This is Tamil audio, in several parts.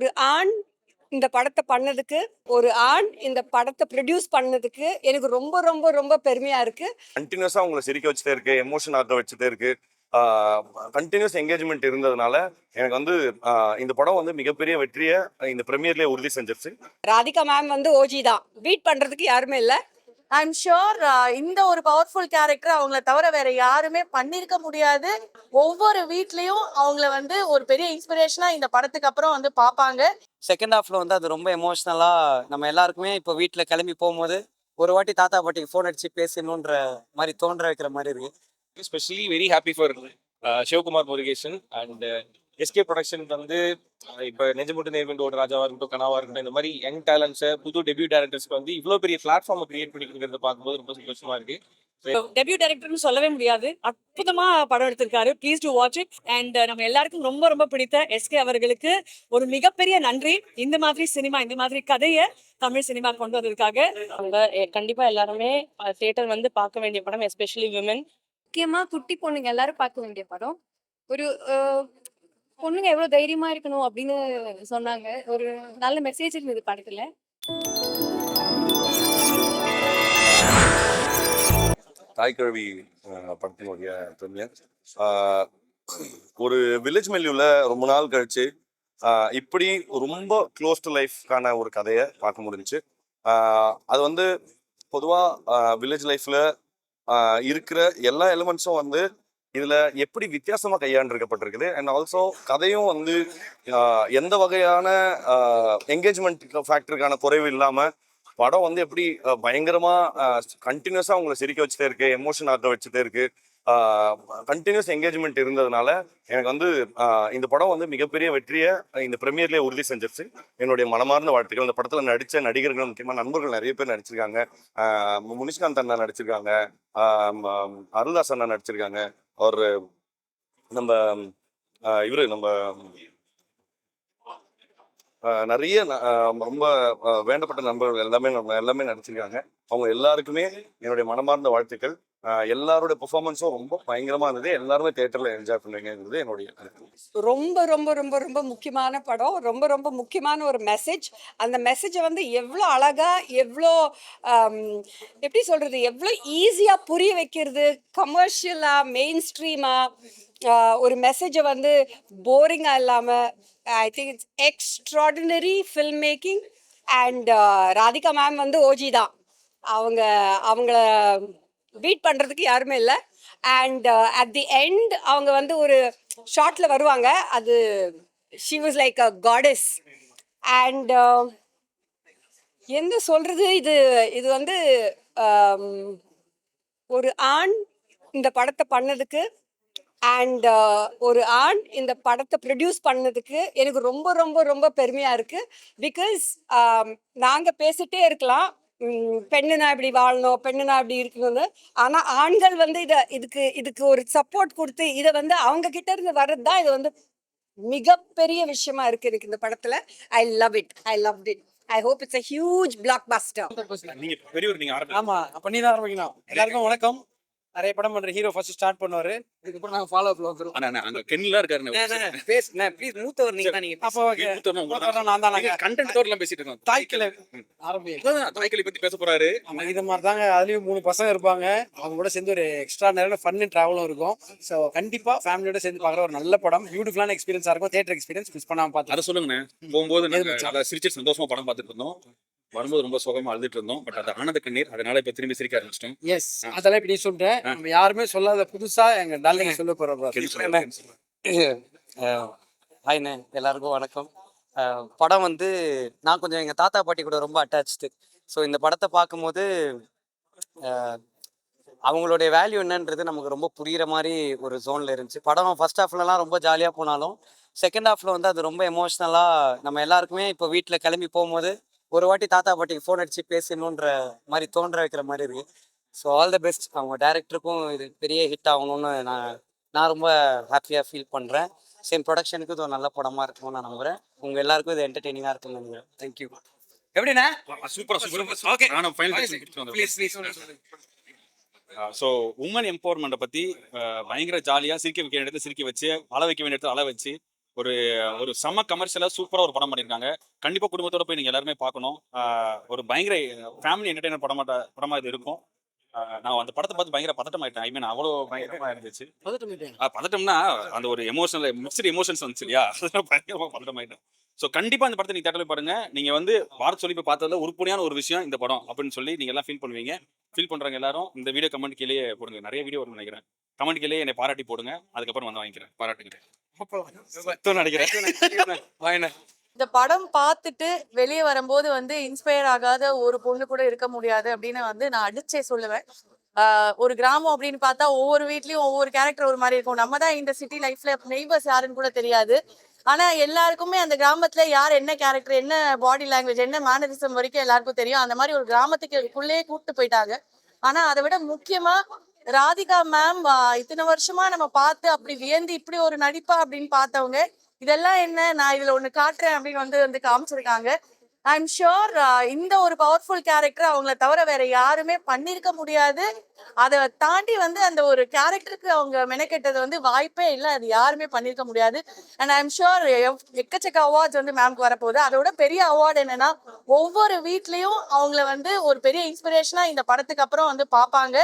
ஒரு ஆண் இந்த படத்தை பண்ணதுக்கு, ஒரு ஆண் இந்த படத்தை ப்ரொடியூஸ் பண்ணதுக்கு எனக்கு ரொம்ப ரொம்ப ரொம்ப பெருமையா இருக்கு. கண்டினியூஸா உங்களை சிரிக்க வச்சுட்டே இருக்கு, எமோஷன் ஆக்க வச்சுட்டே இருக்கு. கண்டினியூஸ் என்கேஜ்மெண்ட் இருந்ததுனால எனக்கு வந்து இந்த படம் வந்து மிகப்பெரிய வெற்றியை இந்த பிரீமியர்லேயே உறுதி செஞ்சிருச்சு. ராதிகா மேம் வந்து ஓஜி தான், பீட் பண்றதுக்கு யாருமே இல்லை. ஐம் ஷுர் இந்த ஒரு பவர்ஃபுல் கேரக்டர் அவங்கள தவிர வேற யாருமே பண்ணிருக்க முடியாது. ஒவ்வொரு வீட்லயும் அவங்கள வந்து ஒரு பெரிய இன்ஸ்பிரேஷனா இந்த படத்துக்கு அப்புறம் வந்து பார்ப்பாங்க. செகண்ட் ஹாஃப்ல வந்து அது ரொம்ப எமோஷ்னலா நம்ம எல்லாருக்குமே இப்போ வீட்டில் கிளம்பி போகும்போது ஒரு வாட்டி தாத்தா பாட்டிக்கு ஃபோன் அடிச்சு பேசணுன்ற மாதிரி தோன்ற வைக்கிற மாதிரி இருக்கு. Especially very happy for Shivkumar Murugesan and SK production வந்து இப்போ நெஞ்சமுட்டு நேர்வெண்டு ஓட ராஜாவா இருக்கட்டும், கனாவா இருக்கட்டும், இந்த மாதிரி யங் டேலண்ட்ஸை புது டெபியூ டேரக்டர்ஸ்க்கு வந்து இவ்வளோ பெரிய பிளாட்ஃபார்மை கிரியேட் பண்ணி கொடுக்கறத பார்க்கும்போது ரொம்ப சந்தோஷமா இருக்கு. டெபியூ டைரக்டர்னு சொல்லவே முடியாது, அற்புதமா படம் எடுத்திருக்காரு. Please to watch it. And நம்ம எல்லாருக்கும் ரொம்ப ரொம்ப பிடித்த எஸ்கே அவர்களுக்கு ஒரு மிகப்பெரிய நன்றி. இந்த மாதிரி சினிமா, இந்த மாதிரி கதையை தமிழ் சினிமா கொண்டு வந்ததுக்காக. கண்டிப்பா எல்லாருமே தியேட்டர் வந்து பார்க்க வேண்டிய படம், எஸ்பெஷலி விமன். முக்கியமா குட்டி பொண்ணுங்க எல்லாரும் பார்க்க வேண்டிய படம். ஒரு பொண்ணுங்க எவ்வளவு தைரியமா இருக்கணும் அப்படின்னு சொன்னாங்க. ஒரு நல்ல மெசேஜ் இருந்தது படத்துல. தாய்க்கிழவி படத்தினுடைய பிரீமியர் ஒரு வில்லேஜ் மெல்யூல ரொம்ப நாள் கழிச்சு இப்படி ரொம்ப க்ளோஸ் டு லைஃப்கான ஒரு கதையை பார்க்க முடிஞ்சுச்சு. அது வந்து பொதுவாக வில்லேஜ் லைஃப்ல இருக்கிற எல்லா எலிமெண்ட்ஸும் வந்து இதுல எப்படி வித்தியாசமா கையாண்டிருக்கப்பட்டிருக்குது. அண்ட் ஆல்சோ கதையும் வந்து எந்த வகையான என்கேஜ்மெண்ட் ஃபேக்டருக்கான குறைவு இல்லாம படம் வந்து எப்படி பயங்கரமா கண்டினியூஸா உங்களை சிரிக்க வச்சுட்டே இருக்கு, எமோஷன் ஆக்க வச்சுட்டே இருக்கு. கண்டினியூஸ் என்கேஜ்மெண்ட் இருந்ததுனால எனக்கு வந்து இந்த படம் வந்து மிகப்பெரிய வெற்றியை இந்த பிரீமியர்லேயே உறுதி செஞ்சிருச்சு. என்னுடைய மனமார்ந்த வாழ்த்துக்கள். இந்த படத்துல நடிச்ச நடிகர்கள், முக்கியமா நண்பர்கள் நிறைய பேர் நடிச்சிருக்காங்க. முனிஷ்காந்த் அண்ணா நடிச்சிருக்காங்க, அருள்தாஸ் அண்ணா நடிச்சிருக்காங்க. அவர் நம்ம இவரு நம்ம நிறைய ரொம்ப வேண்டப்பட்ட நண்பர்கள் எல்லாமே நடிச்சிருக்காங்க. அவங்க எல்லாருக்குமே என்னுடைய மனமார்ந்த வாழ்த்துக்கள். எல்லாருடைய பெர்ஃபார்மன்ஸும் ரொம்ப பயங்கரமா இருந்தது. எல்லாருமே தியேட்டர்ல என்ஜாய் பண்ணுவீங்கிறது என்னுடைய ரொம்ப ரொம்ப ரொம்ப ரொம்ப முக்கியமான படம், ரொம்ப ரொம்ப முக்கியமான ஒரு மெசேஜ். அந்த மெசேஜை வந்து எவ்வளோ அழகா, எவ்வளோ எப்படி சொல்றது, எவ்வளோ ஈஸியா புரிய வைக்கிறது, கமர்ஷியலா மெயின் ஸ்ட்ரீமா ஒரு மெசேஜை வந்து போரிங்கா இல்லாம, I think it's extraordinary film making. And Radhika ma'am வந்து ஓஜி தான், அவங்கள பீட் பண்றதுக்கு யாருமே இல்லை. அண்ட் அட் தி எண்ட் அவங்க வந்து ஒரு ஷார்ட்ல வருவாங்க, அது she was like a goddess. And என்ன சொல்றது, இது வந்து ஒரு ஆண் இந்த படத்தை பண்ணதுக்கு, அண்ட் ஒரு ஆண் இந்த படத்தை ப்ரொடியூஸ் பண்ணதுக்கு எனக்கு ரொம்ப ரொம்ப ரொம்ப பெருமையா இருக்கு. பிகாஸ் நாங்க பேசிட்டே இருக்கலாம், பெண்ணுனா இப்படி வாழணும், பெண்ணுனா இப்படி இருக்கணும்னு. ஆனா ஆண்கள் வந்து இதுக்கு ஒரு சப்போர்ட் கொடுத்து இதை வந்து அவங்க கிட்ட இருந்து வர்றது தான் இது வந்து மிகப்பெரிய விஷயமா இருக்கு எனக்கு இந்த படத்துல. I love it, I love it. I hope it's a huge blockbuster. நீங்க பெரியவர், நீங்க ஆமா, அப்ப நீ தான் ஆரம்பிக்கணும். எல்லாருக்கும் வணக்கம். நிறைய படம் பண்ற ஹீரோ ஃபர்ஸ்ட் ஸ்டார்ட் பண்ணுவாரு, இதுக்கப்புறம் நாங்க ஃபாலோ அப்ல வந்துரும். அங்க கென்னிலா இருக்காரு. பேசுங்க ப்ளீஸ், மூத்தவர் நீங்க தான். நீங்க அப்ப ஓகே, நான் தான். நாங்க கண்டென்ட் டோர்ல பேசிட்டு இருக்கோம். தாய்க்கிளை ஆரம்பிங்க. தாய்க்கிளை பத்தி பேச போறாரு. இது மாதிரி தாங்க, அதுலயும் 3 பசங்க இருப்பாங்க. அவங்க கூட சேர்ந்து ஒரு எக்ஸ்ட்ரா நிறைய ஃபன் டிராவலும் இருக்கும். ஸோ கண்டிப்பா ஃபேமிலியோட சேர்ந்து பார்க்குற ஒரு நல்ல படம், பியூட்டிஃபுல்லான எக்ஸ்பீரியன்ஸா இருக்கும். தியேட்டர் எக்ஸ்பீரியன்ஸ் மிஸ் பண்ணாம பார்த்து. அதை சொல்லுங்கண்ணே. போகும்போது சிரிச்சு சந்தோஷமா படம் பார்த்துட்டு இருந்தோம், வரும்போது ரொம்ப சோகமா அழுதுட்டு இருந்தோம். பட் அது ஆனந்த கண்ணீர், அதனால இப்ப திரும்பி சிரிக்க ஆரம்பிச்சிட்டோம். எஸ், அதெல்லாம் இப்படி சொல்றேன். நம்ம யாருமே சொல்லாத புதுசா எங்க டார்லிங் சொல்ல போறோம். ஹாய்ண்ணே, எல்லாருக்கும் வணக்கம். படம் வந்து நான் கொஞ்சம் எங்கள் தாத்தா பாட்டி கூட ரொம்ப அட்டாச்சு. ஸோ இந்த படத்தை பார்க்கும்போது அவங்களுடைய வேல்யூ என்னன்றது நமக்கு ரொம்ப புரிகிற மாதிரி ஒரு ஜோனில் இருந்துச்சு. படம் ஃபர்ஸ்ட் ஹாஃப்லலாம் ரொம்ப ஜாலியாக போனாலும் செகண்ட் ஹாஃபில் வந்து அது ரொம்ப எமோஷ்னலாக நம்ம எல்லாருக்குமே இப்போ வீட்டில் கிளம்பி போகும்போது ஒரு வாட்டி தாத்தா பாட்டிக்கு ஃபோன் அடிச்சு பேசணுன்ற மாதிரி தோன்ற வைக்கிற மாதிரி இருக்கு. So all the best. அவங்க டைரக்டருக்கும் இது பெரிய ஹிட் ஆகணும்னு நான் ரொம்ப ஹாப்பியாக ஃபீல் பண்ணுறேன். சேம் ப்ரொடக்ஷனுக்கு இது ஒரு நல்ல படமாக இருக்கும்னு நான் நம்புகிறேன். உங்கள் எல்லாருக்கும் இது என்டர்டெய்னிங்காக இருக்கும்னு நினைக்கிறேன். தேங்க்யூ. எப்படிண்ணா? சூப்பரா. ஓகே, நானும் ஃபைனல் ப்ளீஸ். ஸோ உமன் எம்பவர்மெண்ட்டை பற்றி பயங்கர ஜாலியாக சிரிக்க வைக்க வேண்டிய இடத்துல சிரிக்க வச்சு, அழ வைக்க வேண்டிய இடத்துல அழ வச்சு ஒரு ஒரு செம கமர்ஷியலாக சூப்பராக ஒரு படம் பண்ணியிருக்காங்க. கண்டிப்பாக குடும்பத்தோட போய் நீங்கள் எல்லாருமே பார்க்கணும். ஒரு பயங்கர ஃபேமிலி என்டர்டைனர் படமாக இது இருக்கும். நான் அந்த படத்தை பார்த்து பயங்கர பதட்டமாயிட்டேன். ஐ மீன் அவ்வளோ பயங்கரமாக இருந்துச்சு. பதட்டம்னா அந்த ஒரு எமோஷனல் மிக்சடு எமோஷன்ஸ் வந்துச்சு இல்லையா, அதெல்லாம் பயங்கரமாக பதட்டமாயிட்டேன். ஸோ கண்டிப்பாக இந்த படத்தை நீங்கள் தேட்டரில் பாருங்க. நீங்கள் வந்து வார சொல்லி போய் பார்த்ததுல உருப்படியான ஒரு விஷயம் இந்த படம் அப்படின்னு சொல்லி நீங்கள் எல்லாம் ஃபீல் பண்ணுவீங்க. ஃபீல் பண்ணுறவங்க எல்லாரும் இந்த வீடியோ கமெண்ட் கீழே போடுங்க. நிறைய வீடியோ வரும்னு நினைக்கிறேன். கமெண்ட் கீழே என்னை பாராட்டி போடுங்க. அதுக்கப்புறம் வந்து வாங்கிக்கிறேன். பாராட்டுங்க நினைக்கிறேன். இந்த படம் பார்த்துட்டு வெளியே வரும்போது வந்து இன்ஸ்பயர் ஆகாத ஒரு பொண்ணு கூட இருக்க முடியாது அப்படின்னு வந்து நான் அடிச்சே சொல்லுவேன். ஒரு கிராமம் அப்படின்னு பார்த்தா ஒவ்வொரு வீட்லயும் ஒவ்வொரு கேரக்டர் ஒரு மாதிரி இருக்கும். நம்ம தான் இந்த சிட்டி லைஃப்ல நெய்பர்ஸ் யாருன்னு கூட தெரியாது. ஆனா எல்லாருக்குமே அந்த கிராமத்துல யார் என்ன கேரக்டர், என்ன பாடி லாங்குவேஜ், என்ன மேனரிசம் வரைக்கும் எல்லாருக்கும் தெரியும். அந்த மாதிரி ஒரு கிராமத்துக்குள்ளேயே கூப்பிட்டு போயிட்டாங்க. ஆனா அதை விட முக்கியமா ராதிகா மேம் இத்தனை வருஷமா நம்ம பார்த்து அப்படி வியந்து இப்படி ஒரு நடிப்பா அப்படின்னு பார்த்தவங்க இதெல்லாம் என்ன, நான் இதுல ஒண்ணு காட்டுறேன் அப்படின்னு வந்து காமிச்சிருக்காங்க. ஐ எம் ஷுர் இந்த ஒரு பவர்ஃபுல் கேரக்டர் அவங்கள தவிர வேற யாருமே பண்ணிருக்க முடியாது. அதை தாண்டி வந்து அந்த ஒரு கேரக்டருக்கு அவங்க மெனக்கெட்டது வந்து வாய்ப்பே இல்லை. அது யாருமே பண்ணிருக்க முடியாது. அண்ட் ஐ எம் ஷுர் எக்கச்சக்க அவார்ட்ஸ் வந்து மேம்க்கு வரப்போகுது. அதோட பெரிய அவார்டு என்னன்னா, ஒவ்வொரு வீட்லயும் அவங்கள வந்து ஒரு பெரிய இன்ஸ்பிரேஷனா இந்த படத்துக்கு அப்புறம் வந்து பார்ப்பாங்க.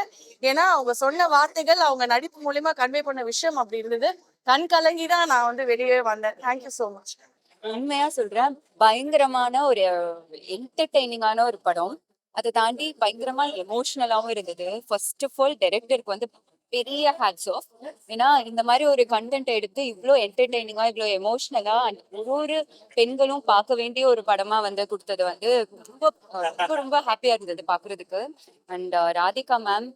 ஏன்னா அவங்க சொன்ன வார்த்தைகள் அவங்க நடிப்பு மூலியமா கன்வே பண்ண விஷயம் அப்படி இருந்தது. கண் கலங்கி தான் நான் வந்து வெளியே வந்தேன். Thank you so much. உண்மையா சொல்றேன், பயங்கரமான ஒரு என்டர்டெய்னிங்கான ஒரு படம். அதை தாண்டி பயங்கரமா எமோஷனலாவும் இருந்தது. ஃபர்ஸ்ட் ஆஃப் ஆல் டைரக்டருக்கு வந்து பெரிய ஹேட்ஸ் ஆஃப். ஏன்னா இந்த மாதிரி ஒரு கண்டென்ட் எடுத்து இவ்வளோ என்டர்டெய்னிங்கா இவ்வளோ எமோஷனலா ஒரு பெண்களும் பார்க்க வேண்டிய ஒரு படமா வந்து கொடுத்தது வந்து ரொம்ப ரொம்ப ரொம்ப ஹாப்பியா இருந்தது பாக்குறதுக்கு. அண்ட் ராதிகா மேம்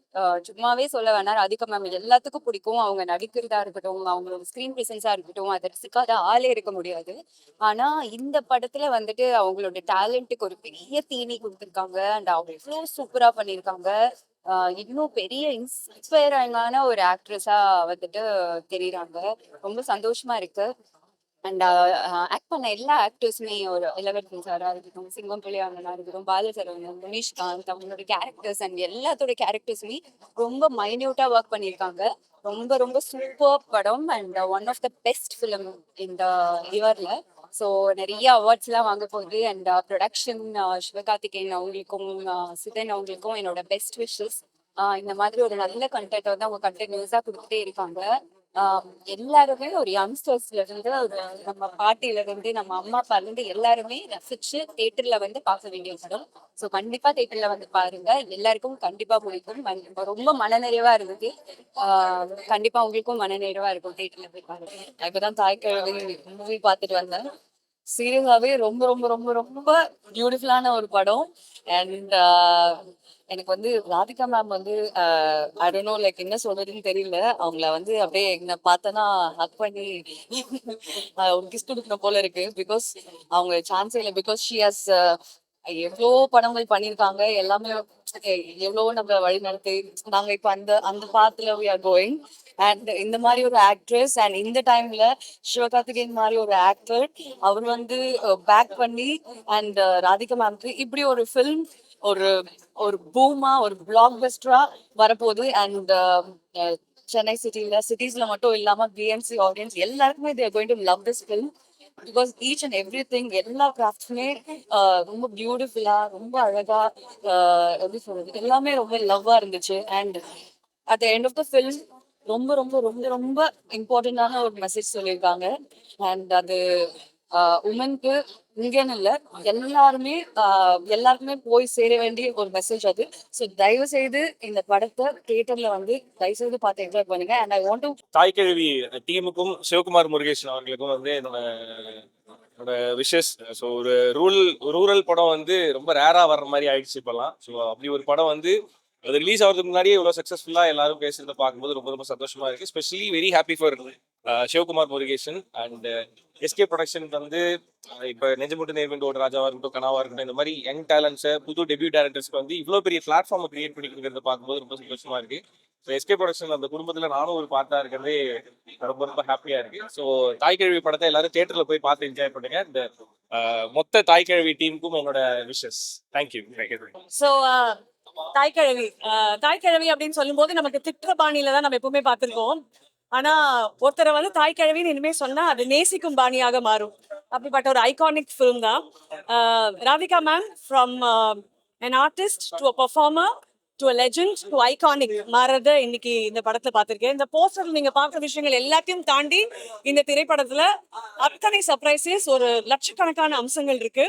சும்மாவே சொல்ல வேணாம், ராதிகா மேம் எல்லாத்துக்கும் பிடிக்கும். அவங்க நடிக்கிறதா இருக்கட்டும், அவங்களோட ஸ்கிரீன் பிரசன்ஸா இருக்கட்டும், அதை ரசிக்காத ஆளே இருக்க முடியாது. ஆனா இந்த படத்துல வந்துட்டு அவங்களோட டேலண்ட்டுக்கு ஒரு பெரிய தீனி கொடுத்துருக்காங்க. அண்ட் அவ்வளோ சூப்பரா பண்ணியிருக்காங்க. இன்னும் பெரிய இன்ஸ்பைரிங்கான ஒரு ஆக்ட்ரஸா வந்துட்டு தெரியுறாங்க. ரொம்ப சந்தோஷமா இருக்கு. அண்ட் ஆக்ட் பண்ண எல்லா ஆக்டர்ஸுமே, ஒரு இளவரசன் சாரா இருக்கட்டும், சிங்கம் பிள்ளையாங்கனா இருக்கட்டும், பாலசரவணன், முனிஷ்காந்த், அவங்களோட கேரக்டர்ஸ் அண்ட் எல்லாத்தோட கேரக்டர்ஸுமே ரொம்ப மைன்யூட்டா ஒர்க் பண்ணியிருக்காங்க. ரொம்ப ரொம்ப சூப்பர் படம் and one of the best film இந்த இயர்ல. ஸோ நிறைய அவார்ட்ஸ் எல்லாம் வாங்க போகுது. அண்ட் ப்ரொடக்ஷன் சிவகார்த்திகேயன் அவங்களுக்கும் சிதன் அவங்களுக்கும் என்னோட பெஸ்ட் விஷஸ். இந்த மாதிரி ஒரு நல்ல கண்டென்ட் வந்து அவங்க கண்டினியூஸா கொடுத்துட்டே இருக்காங்க. எல்லாருமே ஒரு யங்ஸ்டர்ஸ்ல இருந்து ஒரு நம்ம பாட்டில இருந்து நம்ம அம்மா அப்பால இருந்து எல்லாருமே ரசிச்சு தியேட்டர்ல வந்து பார்க்க வேண்டிய படம். ஸோ கண்டிப்பா தியேட்டர்ல வந்து பாருங்க. எல்லாருக்கும் கண்டிப்பா பிடிக்கும். ரொம்ப மனநிறைவா இருந்தது. கண்டிப்பா உங்களுக்கும் மனநிறைவா இருக்கும் தியேட்டர்ல போய் பாருங்க. இப்பதான் தாய்க்கிழமை மூவி பார்த்துட்டு வந்தேன். சீரியஸாவே ரொம்ப ரொம்ப ரொம்ப ரொம்ப பியூட்டிஃபுல்லான ஒரு படம். அண்ட் எனக்கு வந்து ராதிகா மேம் வந்து ஐ டோன்ட் நோ லைக் என்ன சொல்றதுன்னு தெரியல. அவங்கள வந்து அப்படியே என்ன பார்த்தனா ஹக் பண்ணி ஒரு கிஸ் கொடுக்கணும் போல இருக்கு. பிகாஸ் அவங்க சான்ஸே இல்லை. பிகாஸ் ஷி ஹாஸ் எவ்வளோ படங்கள் பண்ணியிருக்காங்க. எல்லாமே எவ்வளோ நம்ம வழி நடத்தி நாங்க இப்ப அந்த அந்த பாத்துல we are going. அண்ட் இந்த மாதிரி ஒரு ஆக்ட்ரஸ் அண்ட் இந்த டைம்ல சிவகார்த்திகேயன் மாதிரி ஒரு ஆக்டர் அவர் வந்து பேக் பண்ணி அண்ட் ராதிகா மேம்க்கு இப்படி ஒரு ஃபிலிம் ஒரு ஒரு பூமா ஒரு பிளாக் பஸ்டரா வரப்போகுது. அண்ட் சென்னை சிட்டிஸ்ல மட்டும் இல்லாம பிஎன்சி ஆடியன்ஸ் எல்லாருக்குமே they are going to love this film because each and every thing எல்லா கிராஃப்ட்ஸுமே ரொம்ப பியூட்டிஃபுல்லா ரொம்ப அழகா எப்படி சொல்றது எல்லாமே ரொம்ப லவ்வா இருந்துச்சு. And at the end of the film ரொம்ப ரொம்ப ரொம்ப ரொம்ப இம்பார்ட்டன்டான ஒரு மெசேஜ் சொல்லியிருக்காங்க. அண்ட் அது உமனுக்கு இங்கன்னு இல்லை, எல்லாருக்குமே போய் சேர வேண்டிய ஒரு மெசேஜ் அது. ஸோ தயவு செய்து இந்த படத்தை தியேட்டர்ல வந்து தயவு செய்து பார்த்து என்ஜாய் பண்ணுங்க. And I want to Thaikizhavi டீமுக்கும் சிவகுமார் முருகேசன் அவர்களுக்கும் வந்து என்னோட விஷஸ். ஸோ ஒரு ரூரல் படம் வந்து ரொம்ப ரேரா வர்ற மாதிரி ஆயிடுச்சு இப்பெல்லாம். ஸோ அப்படி ஒரு படம் வந்து அது ரிலீஸ் ஆகிறதுக்கு முன்னாடியே இவ்வளோ சக்ஸஸ்ஃபுல்லாக எல்லாரும் பேசுறதை பார்க்கும்போது ரொம்ப ரொம்ப சந்தோஷமா இருக்கு. Specially very happy for Sivakumar Murugesan and SK production வந்து இப்போ நெஞ்சமுட்டு நேர்வெண்டு ஓட ராஜாவா இருக்கட்டும், கனாவா இருக்கட்டும், இந்த மாதிரி யங் டேலண்ட்ஸை புது டெபியூ டேரக்டர்ஸ்க்கு வந்து இவ்வளோ பெரிய பிளாட்ஃபார்மை கிரியேட் பண்ணி கொடுக்கறத பார்க்கும்போது ரொம்ப சந்தோஷமா இருக்கு. ஸோ எஸ்கே ப்ரொடக்ஷன் அந்த குடும்பத்தில் நானும் ஒரு பார்ட்டா இருக்கிறதே ரொம்ப ரொம்ப ஹாப்பியா இருக்கு. ஸோ தாய்க்கிழவி படத்தை எல்லாரும் தியேட்டர்ல போய் பார்த்து என்ஜாய் பண்ணுங்க. இந்த மொத்த தாய்க்கிழவி டீமுக்கும் என்னோட விஷஸ். தேங்க்யூ. ஸோ தாய்க்கிழவி அப்படின்னு சொல்லும்போது நமக்கு திட்ட பாணியில தான் நம்ம எப்பவுமே பார்த்திருக்கோம். ஆனா ஒருத்தரை வந்து தாய் கிழவின்னு இனிமே சொன்னா அது நேசிக்கும் பாணியாக மாறும். அப்படிப்பட்ட ஒரு ஐகானிக் ஃபிலிம் தான். Radhika ma'am from an artist to a performer to a legend to iconic மாறத இன்னைக்கு இந்த படத்துல பார்த்திருக்கேன். இந்த போஸ்டர்ல நீங்க பார்க்குற விஷயங்கள் எல்லாத்தையும் தாண்டி இந்த திரைப்படத்துல அத்தனை சர்ப்ரைசஸ், ஒரு லட்சக்கணக்கான அம்சங்கள் இருக்கு.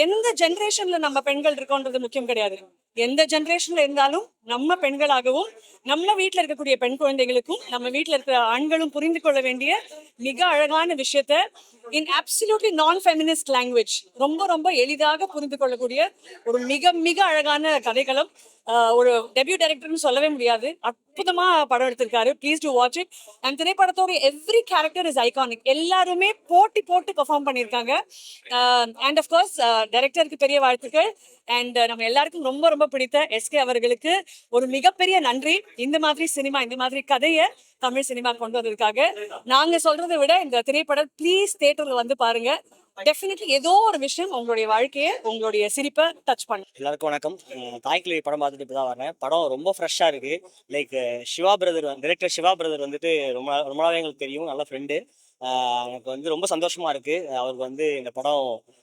எந்த ஜெனரேஷன்ல நம்ம பெண்கள் இருக்கோன்றது முக்கியம் கிடையாது. எந்த ஜெனரேஷன்ல இருந்தாலும் நம்ம பெண்களாகவும் நம்ம வீட்ல இருக்கக்கூடிய பெண் குழந்தைகளுக்கும் நம்ம வீட்ல இருக்கிற ஆண்களும் புரிந்து கொள்ள வேண்டிய மிக அழகான விஷயத்த இன் அப்சல்யூட்லி நான் ஃபெமினிஸ்ட் லாங்குவேஜ் ரொம்ப ரொம்ப எளிதாக புரிந்து கொள்ளக்கூடிய ஒரு மிக மிக அழகான கதைக்களம். ஒரு டெபியூ டைரக்டர்னு சொல்லவே முடியாது. அற்புதமா படம் எடுத்திருக்காரு. Please to watch it. And திரைப்படத்தோட எவ்ரி கேரக்டர் இஸ் ஐகானிக். எல்லாருமே போட்டி போட்டு பெர்ஃபார்ம் பண்ணியிருக்காங்க. அண்ட் அஃப்கோர்ஸ் டைரக்டருக்கு பெரிய வாழ்த்துக்கள். அண்ட் நம்ம எல்லாருக்கும் ரொம்ப ரொம்ப பிடித்த எஸ்கே அவர்களுக்கு ஒரு மிகப்பெரிய நன்றி. இந்த மாதிரி சினிமா, இந்த மாதிரி கதையை தமிழ் சினிமா கொண்டு வந்ததுக்காக. நாங்க சொல்றதை விட இந்த திரைப்படம் ப்ளீஸ் தியேட்டர்ல வந்து பாருங்க. டெஃபினெட்லி ஏதோ ஒரு விஷயம் உங்களுடைய வாழ்க்கையை, உங்களுடைய சிரிப்பை டச் பண்ணும். எல்லாருக்கும் வணக்கம். தாய்க்கிழவி படம் பார்த்துட்டு இப்போ தான் வரேன். படம் ரொம்ப ஃப்ரெஷ்ஷாக இருக்குது. Like Siva brother, director Siva brother வந்துட்டு ரொம்ப நாளாவே எங்களுக்கு தெரியும், நல்ல ஃப்ரெண்டு. எனக்கு வந்து ரொம்ப சந்தோஷமாக இருக்குது. அவருக்கு வந்து இந்த படம்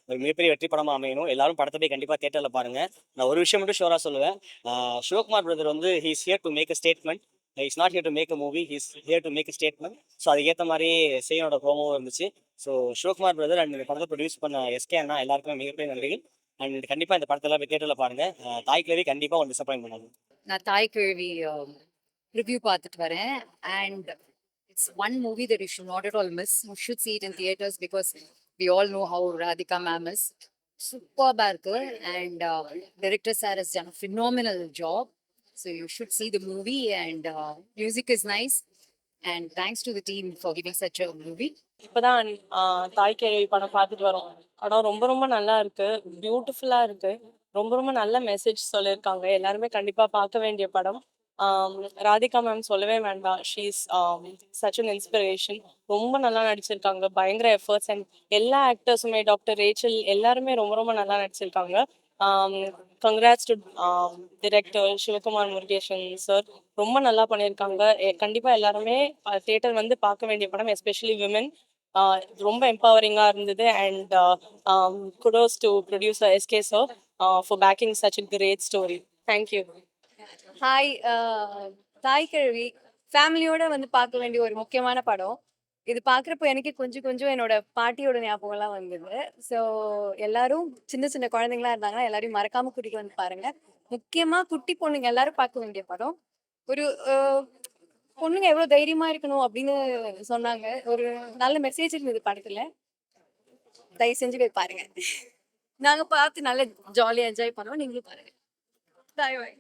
ஒரு மிகப்பெரிய வெற்றி படமாக அமையணும். எல்லாரும் படத்தை போய் கண்டிப்பாக தேட்டரில் பாருங்கள். நான் ஒரு விஷயம் மட்டும் ஷோராக சொல்லுவேன். சிவகுமார் பிரதர் வந்து he's here to make a statement. Is not here to make a movie, he's here to make a statement. So அதுக்கேற்ற மாதிரி செய்யனோட ப்ரோமோவும் இருந்துச்சு. ஸோ சிவகுமார் பிரதர் அண்ட் இந்த படத்தை ப்ரொடியூஸ் பண்ண எஸ்கே அண்ணா எல்லாருக்குமே மிகப்பெரிய நன்றிகள். அண்ட் கண்டிப்பாக இந்த படத்தை எல்லாம் போய் தேட்டரில் பாருங்கள். தாய்க்கிழவி கண்டிப்பாக ஒன்று டிசப்பாயின்ட் பண்ணாது. நான் தாய் கிழவி ரிவ்யூ பார்த்துட்டு வரேன். And it's one movie that you should not at all miss. You should see it in theaters because we all know how Radhika ma'am is. Superb இருக்கு. And director sir has done a phenomenal job. So you should see the movie. And music is nice. And thanks to the team for giving such a movie. இப்பதான் தாய் கிழவி படம் பார்த்துட்டு வரோம். படம் ரொம்ப ரொம்ப நல்லா இருக்கு, பியூட்டிஃபுல்லா இருக்கு, ரொம்ப ரொம்ப நல்ல மெசேஜ் சொல்லியிருக்காங்க. எல்லாருமே கண்டிப்பா பார்க்க வேண்டிய படம். ராதிகா மேம் சொல்லவே வேண்டாம். She's such an inspiration. ரொம்ப நல்லா நடிச்சிருக்காங்க, பயங்கர எஃபர்ட்ஸ். அண்ட் எல்லா ஆக்டர்ஸுமே, டாக்டர் ரேச்சல் எல்லாருமே ரொம்ப ரொம்ப நல்லா நடிச்சிருக்காங்க. Congrats to director Sivakumar Murugesan sir, ரொம்ப நல்லா பண்ணியிருக்காங்க. கண்டிப்பா எல்லாருமே தியேட்டர் வந்து பார்க்க வேண்டிய படம், எஸ்பெஷலி விமன். ரொம்ப எம்பவரிங்கா இருந்தது. And kudos to producer SK sir for backing such a great story. Thank you. Hi. தாய் கிழவி ஃபேமிலியோட வந்து பார்க்க வேண்டிய ஒரு முக்கியமான படம். இது பார்க்குறப்போ எனக்கு கொஞ்சம் கொஞ்சம் என்னோட பாட்டியோட ஞாபகம்லாம் வந்தது. ஸோ எல்லாரும் சின்ன சின்ன குழந்தைங்களா இருந்தாங்கன்னா எல்லாரையும் மறக்காம கூட்டிட்டு வந்து பாருங்க. முக்கியமா குட்டி பொண்ணுங்க எல்லாரும் பார்க்க வேண்டிய படம். ஒரு பொண்ணுங்க எவ்வளோ தைரியமா இருக்கணும் அப்படின்னு சொன்னாங்க. ஒரு நல்ல மெசேஜ் இருந்தது படத்துல. தயவு செஞ்சு போய் பாருங்க. நாங்க பார்த்து நல்லா ஜாலியாக என்ஜாய் பண்ணோம். நீங்களும் பாருங்க. பாய் பாய்.